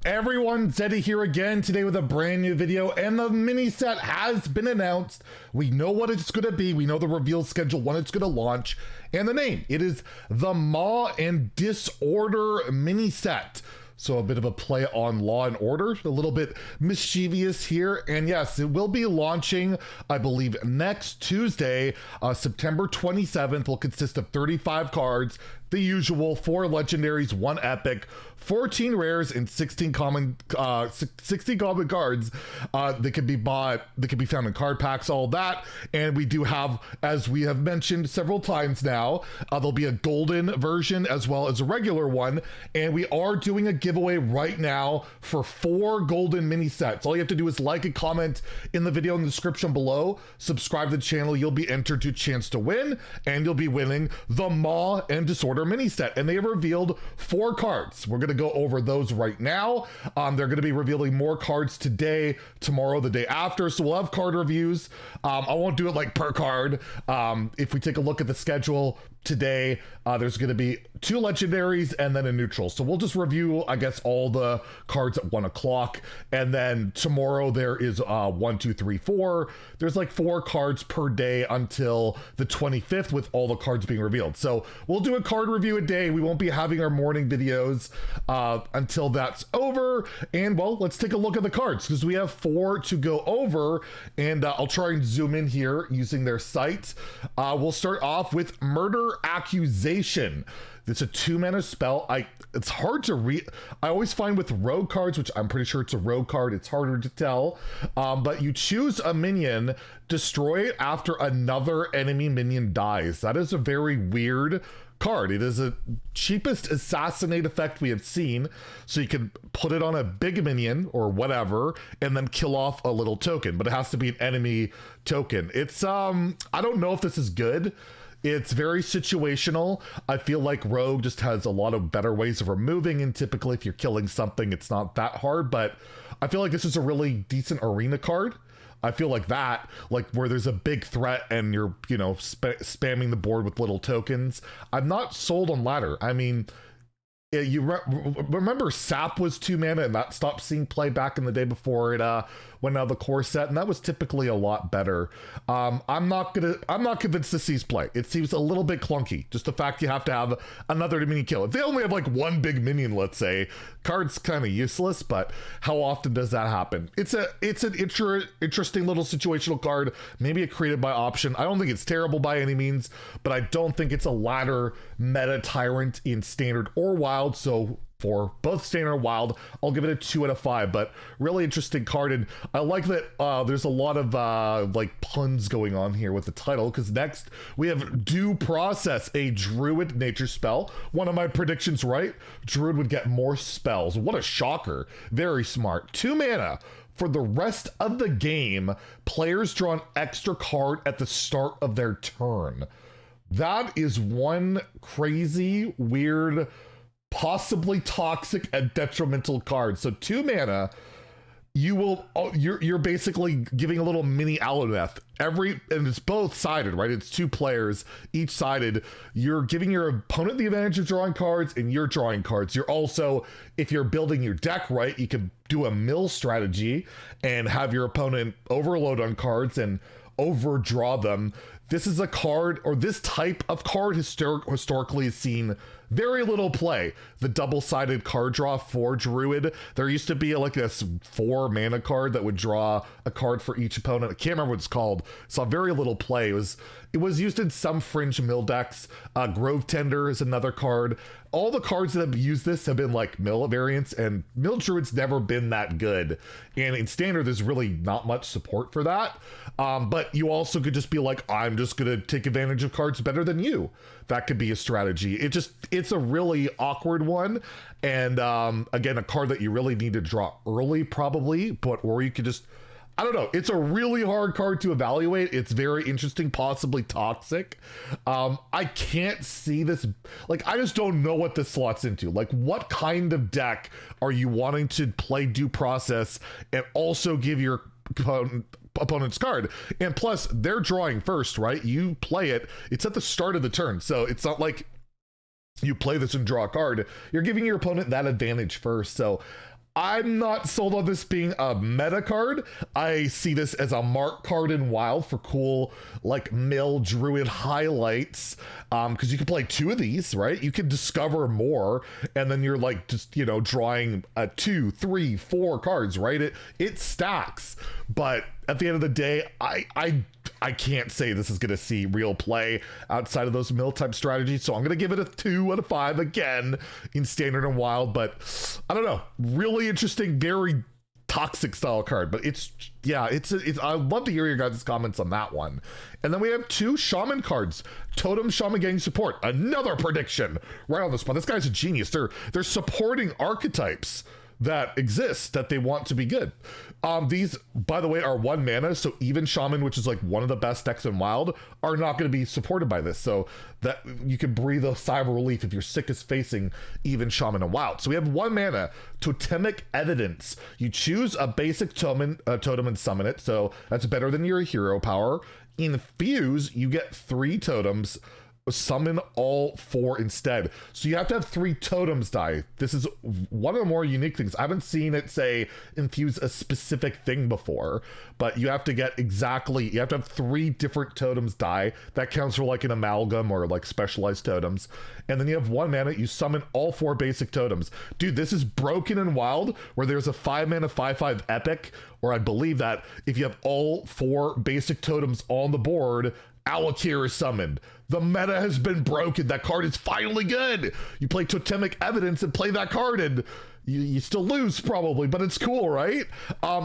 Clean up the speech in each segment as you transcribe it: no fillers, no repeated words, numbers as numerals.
Everyone, Zeddy here again today with a brand new video, and the mini set has been announced. We know what it's going to be. We know the reveal schedule, when it's going to launch, and the name. It is the Maw and Disorder mini set. So a bit of a play on Law and Order, a little bit mischievous here. And yes, it will be launching, I believe, next Tuesday, September 27th. Will consist of 35 cards, the usual 4 legendaries, 1 epic, 14 rares, and 60 common cards that can be bought, that can be found in card packs, all that. And we do have, as we have mentioned several times now, there'll be a golden version as well as a regular one. And we are doing a giveaway right now for 4 golden mini sets. All you have to do is like and comment in the video in the description below, subscribe to the channel, you'll be entered to chance to win, and you'll be winning the Maw and Disorder mini set. And they have revealed 4 cards. We're going to go over those right now. They're going to be revealing more cards today, tomorrow, the day after, so we'll have card reviews. I won't do it like per card. If we take a look at the schedule today, there's going to be 2 legendaries and then a neutral, so we'll just review, I guess, all the cards at 1 o'clock. And then tomorrow there is 1, 2, 3, 4. There's like 4 cards per day until the 25th, with all the cards being revealed. So we'll do a card review a day. We won't be having our morning videos until that's over. And well, let's take a look at the cards, because we have 4 to go over. And I'll try and zoom in here using their site. We'll start off with Murder Accusation. It's a 2-mana spell. It's hard to read. I always find with rogue cards, which I'm pretty sure it's a rogue card, it's harder to tell. But you choose a minion, destroy it after another enemy minion dies. That is a very weird card. It is a cheapest assassinate effect we have seen, so you can put it on a big minion or whatever and then kill off a little token, but it has to be an enemy token. It's I don't know if this is good. It's very situational. I feel like Rogue just has a lot of better ways of removing, and typically if you're killing something, it's not that hard, but I feel like this is a really decent arena card. I feel like that, like where there's a big threat and you're, you know, spamming the board with little tokens. I'm not sold on ladder. I mean, you remember Sap was 2 mana and that stopped seeing play back in the day before it went out of the core set, and that was typically a lot better. I'm not convinced this sees play. It seems a little bit clunky. Just the fact you have to have another minion kill. If they only have like 1 big minion, let's say, card's kind of useless, but how often does that happen? It's an interesting little situational card, maybe a created by option. I don't think it's terrible by any means, but I don't think it's a ladder meta tyrant in standard or wild. So for both standard and wild, I'll give it a 2 out of 5, but really interesting card. And I like that there's a lot of like puns going on here with the title, because next we have Due Process, a druid nature spell. One of my predictions right, druid would get more spells. What a shocker. Very smart. 2 mana. For the rest of the game, players draw an extra card at the start of their turn. That is one crazy, weird, possibly toxic and detrimental card. So 2 mana, you're basically giving a little mini Aluneth. And it's both sided, right? It's 2 players each sided. You're giving your opponent the advantage of drawing cards, and you're drawing cards. You're also, if you're building your deck right, you can do a mill strategy and have your opponent overload on cards and overdraw them. This is a card, or this type of card historically has seen very little play. The double-sided card draw for Druid. There used to be like this 4 mana card that would draw a card for each opponent. I can't remember what it's called. Saw very little play. It was used in some fringe mill decks. Grove Tender is another card. All the cards that have used this have been like mill variants, and mill druid's never been that good. And in standard, there's really not much support for that. But you also could just be like, I'm just gonna take advantage of cards better than you. That could be a strategy. It's a really awkward one. And again, a card that you really need to draw early probably, or you could just, I don't know. It's a really hard card to evaluate. It's very interesting, possibly toxic. I can't see this. Like, I just don't know what this slots into. Like, what kind of deck are you wanting to play Due Process and also give your opponent's card? And plus, they're drawing first, right? You play it. It's at the start of the turn. So it's not like you play this and draw a card. You're giving your opponent that advantage first. So I'm not sold on this being a meta card. I see this as a mark card in Wild for cool, like, mill druid highlights. Because you can play 2 of these, right? You can discover more, and then you're like just, you know, drawing 2, 3, 4 cards, right? It stacks. But at the end of the day, I can't say this is going to see real play outside of those mill type strategies. So I'm going to give it a 2 out of 5 again in Standard and Wild. But I don't know. Really interesting, very toxic style card. But it's I'd love to hear your guys' comments on that one. And then we have 2 Shaman cards. Totem Shaman getting support. Another prediction right on the spot. This guy's a genius. They're supporting archetypes that exist that they want to be good. These, by the way, are 1 mana, so even Shaman, which is like one of the best decks in Wild, are not going to be supported by this. So that you can breathe a sigh of relief if you're sick as facing even Shaman in Wild. So we have 1 mana, Totemic Evidence. You choose a basic totem and summon it, so that's better than your hero power. Infuse, you get 3 totems. Summon all 4 instead. So you have to have 3 totems die. This is one of the more unique things. I haven't seen it say infuse a specific thing before, but you have to you have to have 3 different totems die. That counts for like an amalgam or like specialized totems. And then you have 1 mana, you summon all 4 basic totems. Dude, this is broken in Wild, where there's a 5 mana 5/5 epic, or I believe that if you have all 4 basic totems on the board, Alakir is summoned. The meta has been broken. That card is finally good. You play Totemic Evidence and play that card, and you still lose probably, but it's cool, right?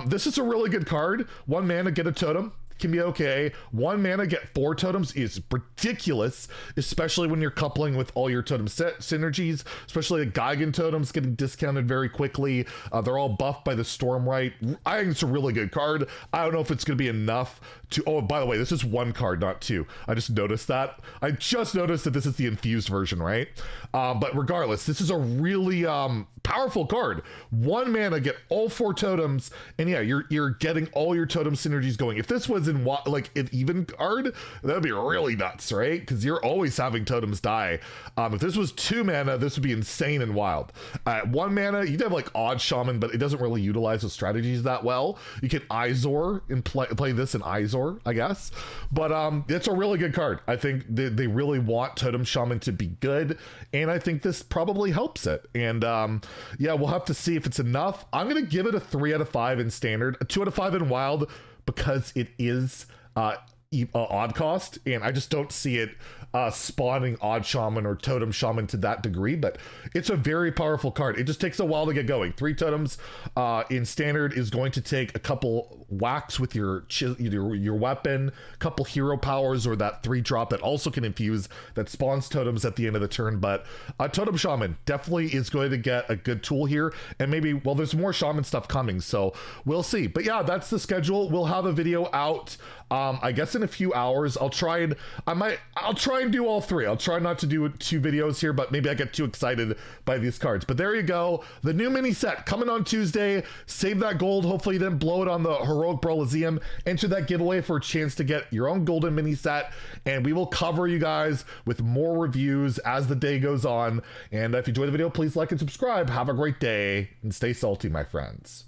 This is a really good card. 1 mana, get a totem. Can be okay. 1 mana, get 4 totems is ridiculous, especially when you're coupling with all your totem synergies, especially the Geigen totems getting discounted very quickly. They're all buffed by the Stormright. I think it's a really good card. I don't know if it's going to be enough to... Oh, by the way, this is 1 card, not 2. I just noticed that. I just noticed that this is the infused version, right? But regardless, this is a really powerful card. 1 mana, get all 4 totems, and yeah, you're getting all your totem synergies going. If this was in like an even card, that would be really nuts, right? Because you're always having totems die. If this was 2 mana, this would be insane and Wild. 1 mana, you'd have like Odd Shaman, but it doesn't really utilize the strategies that well. You can Izor and play this in Izor, I guess. But it's a really good card. I think they really want Totem Shaman to be good, and I think this probably helps it. And yeah, we'll have to see if it's enough. I'm gonna give it a 3 out of 5 in Standard, a 2 out of 5 in Wild, because it is odd cost, and I just don't see it spawning Odd Shaman or Totem Shaman to that degree. But it's a very powerful card. It just takes a while to get going. 3 totems in Standard is going to take a couple whacks with your weapon, a couple hero powers, or that 3-drop that also can infuse, that spawns totems at the end of the turn. But Totem Shaman definitely is going to get a good tool here, and maybe, well, there's more Shaman stuff coming, so we'll see. But yeah, that's the schedule. We'll have a video out I guess in a few hours. I'll try and do all 3. I'll try not to do 2 videos here, but maybe I get too excited by these cards. But there you go, the new mini set coming on Tuesday. Save that gold. Hopefully you didn't blow it on the Heroic Brawliseum. Enter that giveaway for a chance to get your own golden mini set, and we will cover you guys with more reviews as the day goes on. And if you enjoyed the video, please like and subscribe. Have a great day and stay salty, my friends.